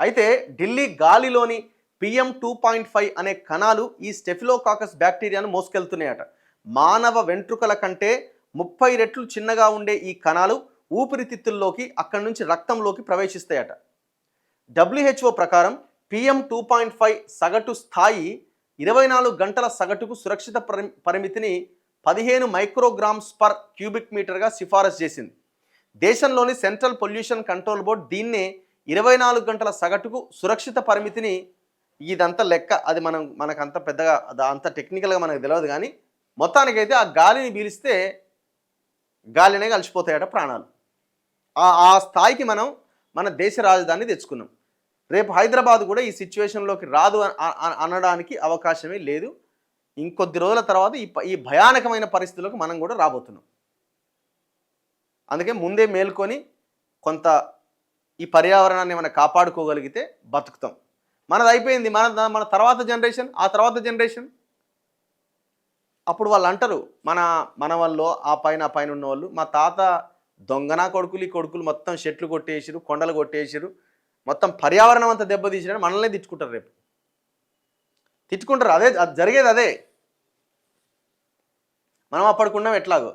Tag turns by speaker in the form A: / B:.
A: అయితే ఢిల్లీ గాలిలోని PM2.5 అనే కణాలు ఈ స్టెఫిలోకాకస్ బ్యాక్టీరియాను మోసుకెళ్తున్నాయట. మానవ వెంట్రుకల కంటే 30 రెట్లు చిన్నగా ఉండే ఈ కణాలు ఊపిరితిత్తుల్లోకి అక్కడి నుంచి రక్తంలోకి ప్రవేశిస్తాయట. WHO ప్రకారం PM2.5 సగటు స్థాయి 24 గంటల సగటుకు సురక్షిత పరిమితిని 15 మైక్రోగ్రామ్స్ పర్ క్యూబిక్ మీటర్గా సిఫారసు చేసింది. దేశంలోని సెంట్రల్ పొల్యూషన్ కంట్రోల్ బోర్డ్ దీన్నే 24 గంటల సగటుకు సురక్షిత పరిమితిని, ఇదంతా లెక్క, అది మనకంత పెద్దగా అంత టెక్నికల్గా మనకు తెలియదు, కానీ మొత్తానికైతే ఆ గాలిని పీలిస్తే గాలినే కలిసిపోతాయట ప్రాణాలు. ఆ స్థాయికి మనం మన దేశ రాజధాని తెచ్చుకున్నాం. రేపు హైదరాబాద్ కూడా ఈ సిచ్యువేషన్లోకి రాదు అనడానికి అవకాశమే లేదు. ఇంకొద్ది రోజుల తర్వాత ఈ భయానకమైన పరిస్థితులకు మనం కూడా రాబోతున్నాం. అందుకే ముందే మేల్కొని కొంత ఈ పర్యావరణాన్ని మనం కాపాడుకోగలిగితే బతుకుతాం. మనది అయిపోయింది, మన తర్వాత జనరేషన్, ఆ తర్వాత జనరేషన్. అప్పుడు వాళ్ళు అంటారు, మన వాళ్ళు ఆ పైన ఉన్న వాళ్ళు, మా తాత దొంగనా కొడుకులు, ఈ కొడుకులు మొత్తం చెట్లు కొట్టేసిరు, కొండలు కొట్టేసిరు, మొత్తం పర్యావరణం అంతా దెబ్బతీసిరని మనల్నే తిట్టుకుంటారు. రేపు తిట్టుకుంటారు. అది జరిగేది అదే. మనం అప్పటికున్నాం ఎట్లాగో.